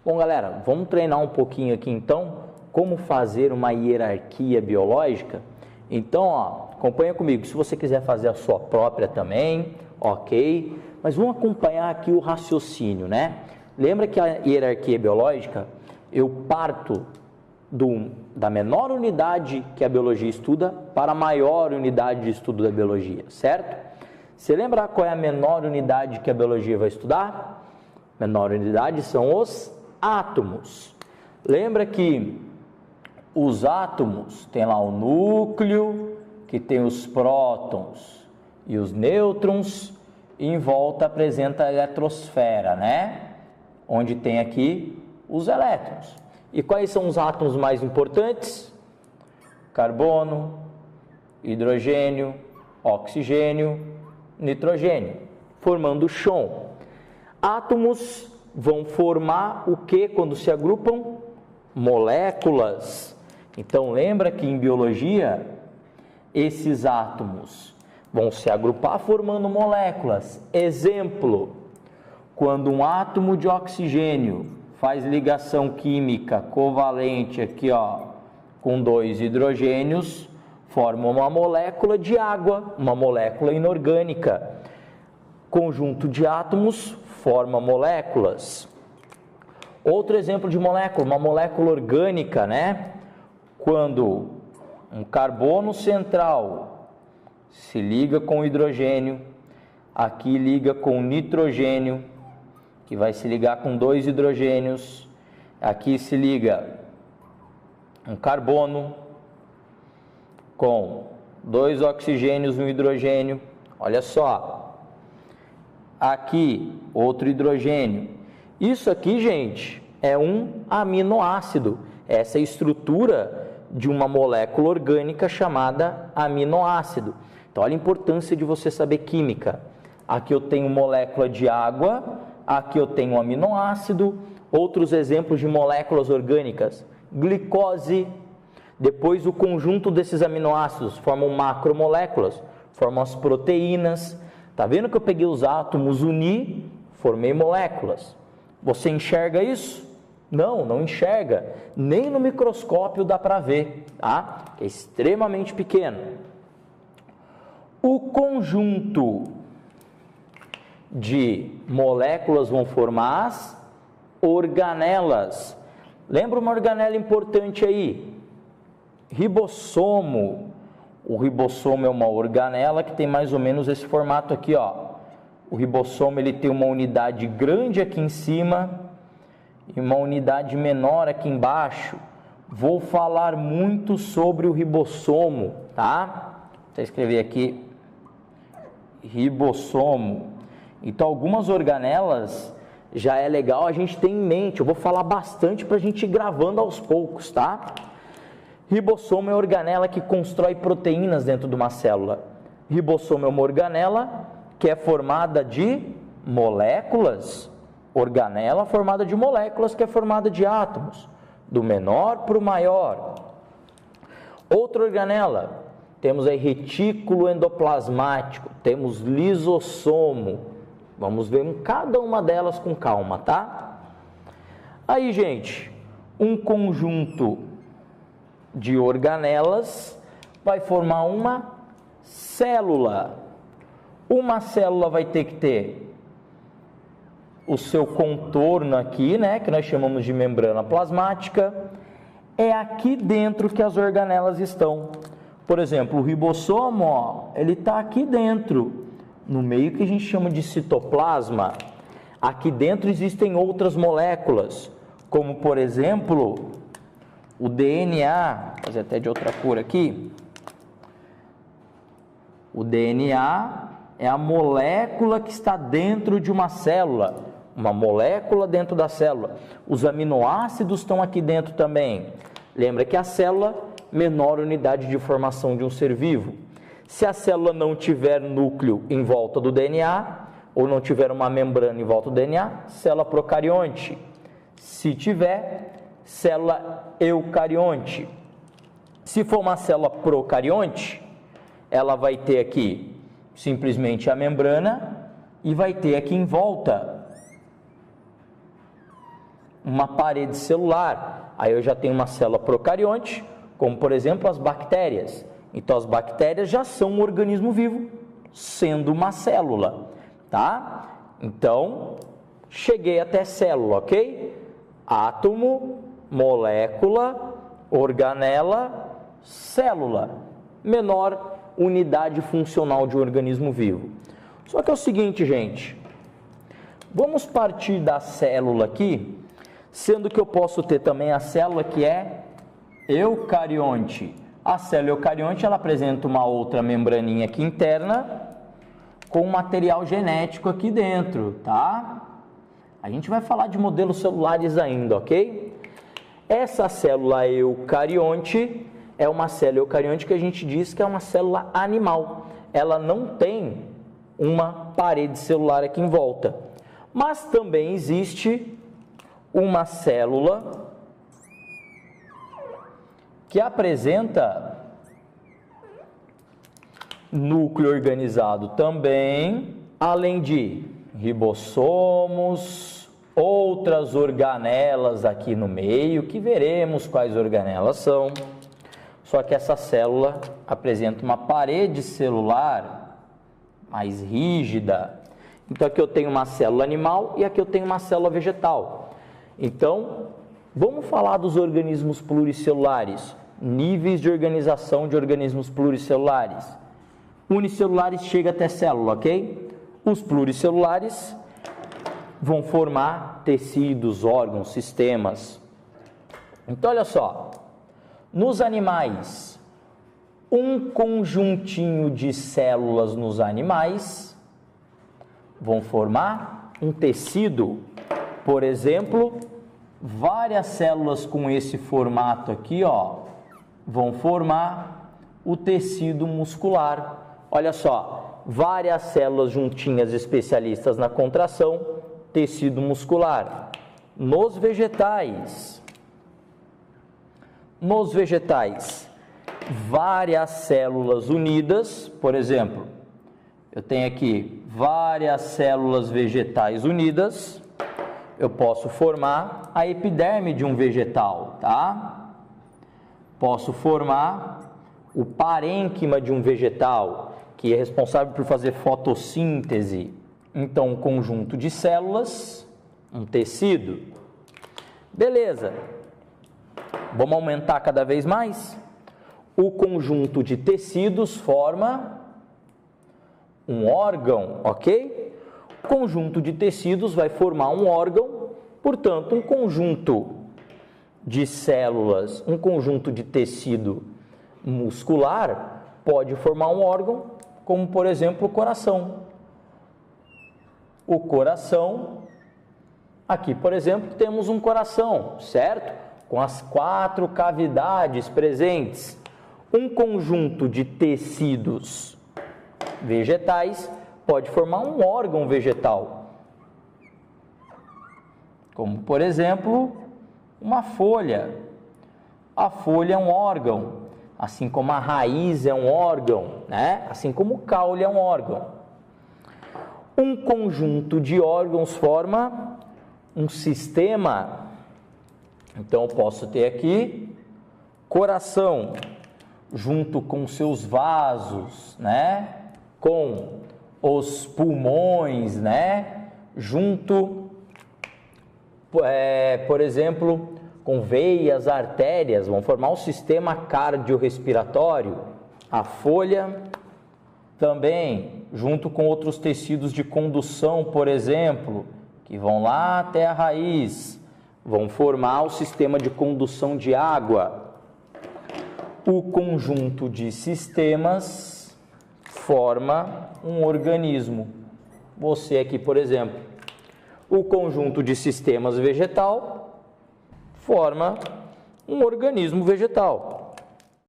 Bom, galera, vamos treinar um pouquinho aqui então como fazer uma hierarquia biológica. Então, ó, acompanha comigo. Se você quiser fazer a sua própria também, ok. Mas vamos acompanhar aqui o raciocínio, né? Lembra que a hierarquia biológica, eu parto da menor unidade que a biologia estuda para a maior unidade de estudo da biologia, certo? Você lembra qual é a menor unidade que a biologia vai estudar? Menor unidade são os átomos. Lembra que os átomos tem lá o núcleo, que tem os prótons e os nêutrons, e em volta apresenta a eletrosfera, né? Onde tem aqui os elétrons. E quais são os átomos mais importantes? Carbono, hidrogênio, oxigênio, nitrogênio, formando o chão. Átomos vão formar o que quando se agrupam? Moléculas. Então lembra que em biologia esses átomos vão se agrupar formando moléculas. Exemplo, quando um átomo de oxigênio faz ligação química covalente aqui, ó, com dois hidrogênios, forma uma molécula de água, uma molécula inorgânica. Conjunto de átomos forma moléculas. Outro exemplo de molécula, uma molécula orgânica, né? Quando um carbono central se liga com o hidrogênio, aqui liga com o nitrogênio, que vai se ligar com dois hidrogênios, aqui se liga um carbono com dois oxigênios e um hidrogênio. Olha só, aqui outro hidrogênio. Isso aqui, gente, é um aminoácido. Essa é a estrutura de uma molécula orgânica chamada aminoácido. Então, olha a importância de você saber química. Aqui eu tenho molécula de água, aqui eu tenho um aminoácido. Outros exemplos de moléculas orgânicas: glicose. Depois, o conjunto desses aminoácidos formam macromoléculas, formam as proteínas. Tá vendo que eu peguei os átomos, uni, formei moléculas. Você enxerga isso? Não, não enxerga. Nem no microscópio dá para ver, tá? É extremamente pequeno. O conjunto de moléculas vão formar as organelas. Lembra uma organela importante aí? Ribossomo. O ribossomo é uma organela que tem mais ou menos esse formato aqui, ó. O ribossomo ele tem uma unidade grande aqui em cima e uma unidade menor aqui embaixo. Vou falar muito sobre o ribossomo, tá? Vou escrever aqui ribossomo. Então, algumas organelas já é legal a gente ter em mente. Eu vou falar bastante para a gente ir gravando aos poucos, tá? Ribossomo é a organela que constrói proteínas dentro de uma célula. Ribossomo é uma organela que é formada de moléculas. Organela formada de moléculas que é formada de átomos, do menor para o maior. Outra organela, temos aí retículo endoplasmático, temos lisossomo. Vamos ver cada uma delas com calma, tá? Aí, gente, um conjunto de organelas vai formar uma célula. Uma célula vai ter que ter o seu contorno aqui, né, que nós chamamos de membrana plasmática. É aqui dentro que as organelas estão. Por exemplo, o ribossomo, ó, ele está aqui dentro, no meio que a gente chama de citoplasma. Aqui dentro existem outras moléculas, como por exemplo, o DNA, vou fazer até de outra cor aqui. O DNA é a molécula que está dentro de uma célula, uma molécula dentro da célula. Os aminoácidos estão aqui dentro também. Lembra que a célula, menor unidade de formação de um ser vivo. Se a célula não tiver núcleo em volta do DNA, ou não tiver uma membrana em volta do DNA, célula procarionte. Se tiver, célula eucarionte. Se for uma célula procarionte, ela vai ter aqui simplesmente a membrana e vai ter aqui em volta uma parede celular. Aí eu já tenho uma célula procarionte, como por exemplo as bactérias. Então as bactérias já são um organismo vivo, sendo uma célula, tá? Então, cheguei até célula, ok? Átomo, molécula, organela, célula. Menor unidade funcional de um organismo vivo. Só que é o seguinte, gente. Vamos partir da célula aqui, sendo que eu posso ter também a célula que é eucarionte. A célula eucarionte, ela apresenta uma outra membraninha aqui interna, com material genético aqui dentro, tá? A gente vai falar de modelos celulares ainda, ok? Essa célula eucarionte é uma célula eucarionte que a gente diz que é uma célula animal. Ela não tem uma parede celular aqui em volta. Mas também existe uma célula que apresenta núcleo organizado também, além de ribossomos, outras organelas aqui no meio, que veremos quais organelas são. Só que essa célula apresenta uma parede celular mais rígida. Então aqui eu tenho uma célula animal e aqui eu tenho uma célula vegetal. Então, vamos falar dos organismos pluricelulares, níveis de organização de organismos pluricelulares. Unicelulares chega até célula, ok? Os pluricelulares vão formar tecidos, órgãos, sistemas. Então, olha só, nos animais, um conjuntinho de células nos animais vão formar um tecido. Por exemplo, várias células com esse formato aqui, ó, vão formar o tecido muscular. Olha só, várias células juntinhas especialistas na contração, tecido muscular. Nos vegetais, várias células unidas, por exemplo, eu tenho aqui várias células vegetais unidas, eu posso formar a epiderme de um vegetal, tá? Posso formar o parênquima de um vegetal, que é responsável por fazer fotossíntese. Então, um conjunto de células, um tecido. Beleza. Vamos aumentar cada vez mais? O conjunto de tecidos forma um órgão, ok? O conjunto de tecidos vai formar um órgão, portanto, um conjunto de células, um conjunto de tecido muscular pode formar um órgão, como por exemplo o coração. O coração, aqui por exemplo, temos um coração, certo? Com as 4 cavidades presentes. Um conjunto de tecidos vegetais pode formar um órgão vegetal, como por exemplo uma folha. A folha é um órgão, assim como a raiz é um órgão, né? Assim como o caule é um órgão. Um conjunto de órgãos forma um sistema. Então eu posso ter aqui coração junto com seus vasos, né? Com os pulmões, né? Junto, por exemplo, com veias, artérias, vão formar um sistema cardiorrespiratório. A folha também, junto com outros tecidos de condução, por exemplo, que vão lá até a raiz, vão formar o sistema de condução de água. O conjunto de sistemas forma um organismo. Você aqui, por exemplo, o conjunto de sistemas vegetal forma um organismo vegetal.